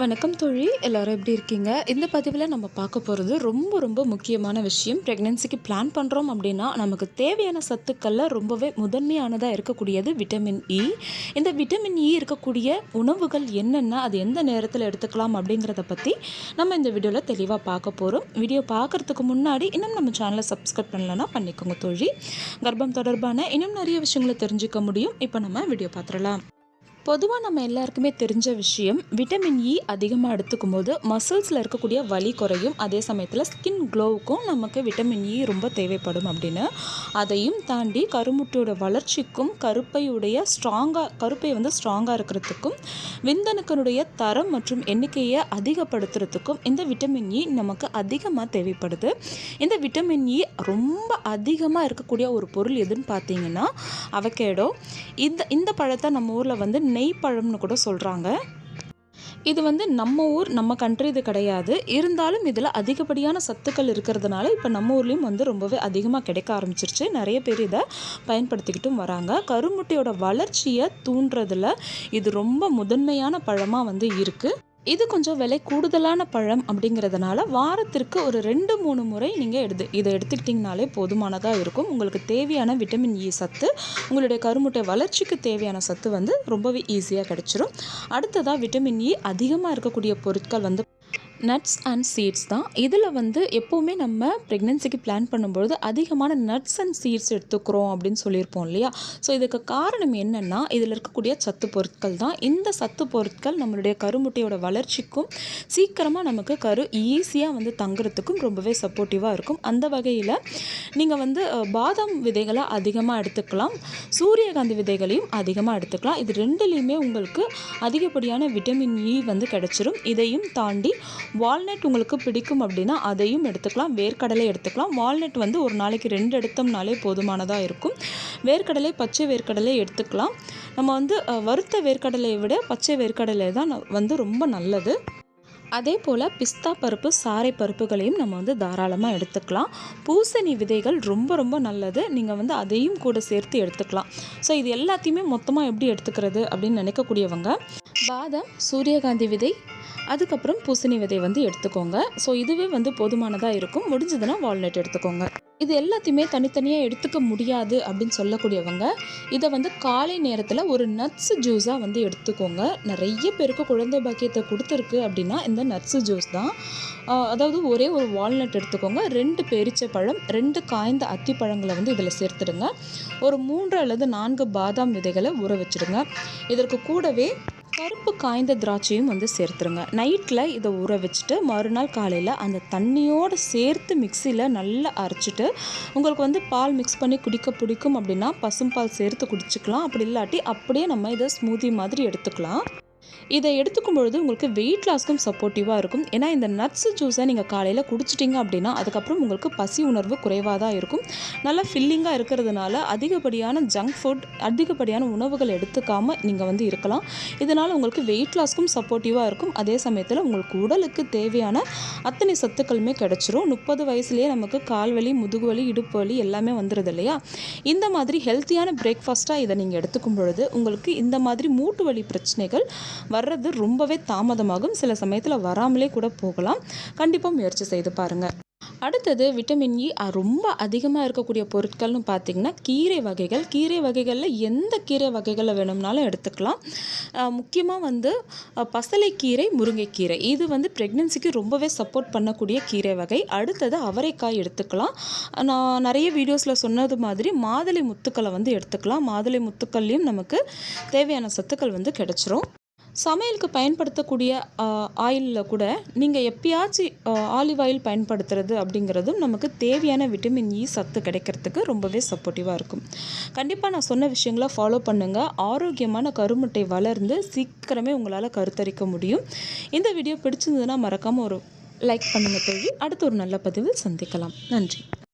வணக்கம் தோழி, எல்லாரும் எப்படி இருக்கீங்க? இந்த பதிவில் நம்ம பார்க்க போகிறது ரொம்ப முக்கியமான விஷயம். ப்ரெக்னென்சிக்கு பிளான் பண்ணுறோம் அப்படின்னா நமக்கு தேவையான சத்துக்களில் ரொம்பவே முதன்மையானதாக இருக்கக்கூடியது விட்டமின் இ. இந்த விட்டமின் இ இருக்கக்கூடிய உணவுகள் என்னென்ன, அது எந்த நேரத்தில் எடுத்துக்கலாம் அப்படிங்கிறத பற்றி நம்ம இந்த வீடியோவில் தெளிவாக பார்க்க போகிறோம். வீடியோ பார்க்குறதுக்கு முன்னாடி இன்னும் நம்ம சேனலை சப்ஸ்கிரைப் பண்ணலன்னா பண்ணிக்கோங்க தோழி. கர்ப்பம் தொடர்பான இன்னும் நிறைய விஷயங்களை தெரிஞ்சுக்க முடியும். இப்போ நம்ம வீடியோ பார்த்துடலாம். பொதுவாக நம்ம எல்லாருக்குமே தெரிஞ்ச விஷயம், விட்டமின் இ அதிகமாக எடுத்துக்கும் போது மசில்ஸில் இருக்கக்கூடிய வலி குறையும். அதே சமயத்தில் ஸ்கின் க்ளோவுக்கும் நமக்கு விட்டமின் இ ரொம்ப தேவைப்படும் அப்படின்னு. அதையும் தாண்டி கருமுட்டையோட வளர்ச்சிக்கும் கருப்பை ஸ்ட்ராங்காக இருக்கிறதுக்கும் விந்தணுக்களுடைய தரம் மற்றும் எண்ணிக்கையை அதிகப்படுத்துறதுக்கும் இந்த விட்டமின் இ நமக்கு அதிகமாக தேவைப்படுது. இந்த விட்டமின் இ ரொம்ப அதிகமாக இருக்கக்கூடிய ஒரு பொருள் எதுன்னு பார்த்தீங்கன்னா அவகேடோ. இந்த பழத்தை நம்ம ஊரில் நெய் பழம்னு கூட சொல்கிறாங்க. இது நம்ம கண்ட்ரி இது கிடையாது. இருந்தாலும் இதில் அதிகப்படியான சத்துக்கள் இருக்கிறதுனால இப்போ நம்ம ஊர்லேயும் ரொம்பவே அதிகமாக கிடைக்க ஆரம்பிச்சிருச்சு. நிறைய பேர் இதை பயன்படுத்திக்கிட்டும் வராங்க. கருமுட்டையோட வளர்ச்சியை தூண்டுறதுல இது ரொம்ப முதன்மையான பழமாக இருக்குது. இது கொஞ்சம் விலை கூடுதலான பழம் அப்படிங்கிறதுனால வாரத்திற்கு ஒரு 2-3 முறை நீங்கள் இதை எடுத்துக்கிட்டிங்கனாலே போதுமானதாக இருக்கும். உங்களுக்கு தேவையான விட்டமின் இ சத்து, உங்களுடைய கருமுட்டை வளர்ச்சிக்கு தேவையான சத்து ரொம்பவே ஈஸியாக கிடச்சிரும். அடுத்ததாக விட்டமின் இ அதிகமாக இருக்கக்கூடிய பொருட்கள் நட்ஸ் அண்ட் சீட்ஸ் தான். இதில் எப்போவுமே நம்ம ப்ரெக்னென்சிக்கு பிளான் பண்ணும்பொழுது அதிகமான நட்ஸ் அண்ட் சீட்ஸ் எடுத்துக்கிறோம் அப்படின்னு சொல்லியிருப்போம் இல்லையா? ஸோ இதுக்கு காரணம் என்னென்னா, இதில் இருக்கக்கூடிய சத்து பொருட்கள் தான். இந்த சத்து பொருட்கள் நம்மளுடைய கருமுட்டையோட வளர்ச்சிக்கும் சீக்கிரமாக நமக்கு கரு ஈஸியாக தங்குறதுக்கும் ரொம்பவே சப்போர்ட்டிவாக இருக்கும். அந்த வகையில் நீங்கள் பாதாம் விதைகளை அதிகமாக எடுத்துக்கலாம், சூரியகாந்தி விதைகளையும் அதிகமாக எடுத்துக்கலாம். இது ரெண்டுலேயுமே உங்களுக்கு அதிகப்படியான விட்டமின் இ கிடச்சிரும். இதையும் தாண்டி வால்நட் உங்களுக்கு பிடிக்கும் அப்படின்னா அதையும் எடுத்துக்கலாம். வேர்க்கடலை எடுத்துக்கலாம். வால்நட் ஒரு நாளைக்கு 2 எடுத்தோம்னாலே போதுமானதாக இருக்கும். பச்சை வேர்க்கடலை எடுத்துக்கலாம். நம்ம வறுத்த வேர்க்கடலையை விட பச்சை வேர்க்கடலை தான் ரொம்ப நல்லது. அதே போல் பிஸ்தா பருப்பு, சாறை பருப்புகளையும் நம்ம தாராளமாக எடுத்துக்கலாம். பூசணி விதைகள் ரொம்ப நல்லது. நீங்கள் அதையும் கூட சேர்த்து எடுத்துக்கலாம். ஸோ இது எல்லாத்தையுமே மொத்தமாக எப்படி எடுத்துக்கிறது அப்படின்னு நினைக்கக்கூடியவங்க, பாதாம், சூரியகாந்தி விதை, அதுக்கப்புறம் பூசணி விதை எடுத்துக்கோங்க. ஸோ இதுவே போதுமானதாக இருக்கும். முடிஞ்சதுன்னா வால்நட் எடுத்துக்கோங்க. இது எல்லாத்தையுமே தனித்தனியாக எடுத்துக்க முடியாது அப்படின்னு சொல்லக்கூடியவங்க இதை காலை நேரத்தில் ஒரு நட்ஸ் ஜூஸாக எடுத்துக்கோங்க. நிறைய பேருக்கு குழந்தை பாக்கியத்தை கொடுத்துருக்கு அப்படின்னா இந்த நட்ஸ் ஜூஸ் தான். அதாவது ஒரே ஒரு வால்நட் எடுத்துக்கோங்க, 2 பேரிச்சைப்பழம், 2 காய்ந்த அத்திப்பழங்களை இதில் சேர்த்துடுங்க. ஒரு 3 அல்லது 4 பாதாம் விதைகளை ஊற வச்சுடுங்க. இதற்கு கூடவே கருப்பு காய்ந்த திராட்சையும் சேர்த்துருங்க. நைட்டில் இதை ஊற வச்சுட்டு மறுநாள் காலையில் அந்த தண்ணியோடு சேர்த்து மிக்சியில் நல்லா அரைச்சிட்டு, உங்களுக்கு பால் மிக்ஸ் பண்ணி குடிக்க பிடிக்கும் அப்படின்னா பசும்பால் சேர்த்து குடிச்சிக்கலாம். அப்படி இல்லாட்டி அப்படியே நம்ம இதை ஸ்மூதி மாதிரி எடுத்துக்கலாம். இதை எடுத்துக்கும் பொழுது உங்களுக்கு வெயிட் லாஸ்க்கும் சப்போர்ட்டிவாக இருக்கும். ஏன்னா இந்த நட்ஸ் ஜூஸை நீங்கள் காலையில் குடிச்சிட்டிங்க அப்படின்னா அதுக்கப்புறம் உங்களுக்கு பசி உணர்வு குறைவாக தான் இருக்கும். நல்லா ஃபில்லிங்காக இருக்கிறதுனால அதிகப்படியான ஜங்க் ஃபுட், அதிகப்படியான உணவுகள் எடுத்துக்காமல் நீங்கள் இருக்கலாம். இதனால் உங்களுக்கு வெயிட் லாஸ்க்கும் சப்போர்ட்டிவாக இருக்கும். அதே சமயத்தில் உங்களுக்கு உடலுக்கு தேவையான அத்தனை சத்துக்களுமே கிடச்சிரும். 30 வயசுலேயே நமக்கு கால்வலி, முதுகுவலி, இடுப்பு வலி எல்லாமே வந்துடுது இல்லையா? இந்த மாதிரி ஹெல்த்தியான பிரேக்ஃபாஸ்ட்டாக இதை நீங்கள் எடுத்துக்கும் பொழுது உங்களுக்கு இந்த மாதிரி மூட்டு வலி பிரச்சனைகள் வர்றது ரொம்பவே தாமதமாகும். சில சமயத்தில் வராமலே கூட போகலாம். கண்டிப்பாக முயற்சி செய்து பாருங்கள். அடுத்தது விட்டமின் இ ரொம்ப அதிகமாக இருக்கக்கூடிய பொருட்கள்னு பார்த்திங்கன்னா கீரை வகைகள். கீரை வகைகளில் எந்த கீரை வகைகளை வேணும்னாலும் எடுத்துக்கலாம். முக்கியமாக பசலைக்கீரை, முருங்கைக்கீரை இது ப்ரெக்னென்சிக்கு ரொம்பவே சப்போர்ட் பண்ணக்கூடிய கீரை வகை. அடுத்தது அவரைக்காய் எடுத்துக்கலாம். நான் நிறைய வீடியோஸில் சொன்னது மாதிரி மாதுளை முத்துக்களை எடுத்துக்கலாம். மாதுளை முத்துக்கள்லேயும் நமக்கு தேவையான சத்துக்கள் கிடச்சிரும். சமையலுக்கு பயன்படுத்தக்கூடிய ஆயிலில் கூட நீங்கள் எப்பயாச்சும் ஆலிவ் ஆயில் பயன்படுத்துறது அப்படிங்கிறதும் நமக்கு தேவையான விட்டமின் இ சத்து கிடைக்கிறதுக்கு ரொம்பவே சப்போர்ட்டிவாக இருக்கும். கண்டிப்பாக நான் சொன்ன விஷயங்களை ஃபாலோ பண்ணுங்கள். ஆரோக்கியமான கருமுட்டை வளர்ந்து சீக்கிரமே உங்களால் கருத்தரிக்க முடியும். இந்த வீடியோ பிடிச்சிருந்ததுன்னா மறக்காமல் ஒரு லைக் பண்ணுங்கள் தோழி. அடுத்து ஒரு நல்ல பதிவில் சந்திக்கலாம். நன்றி.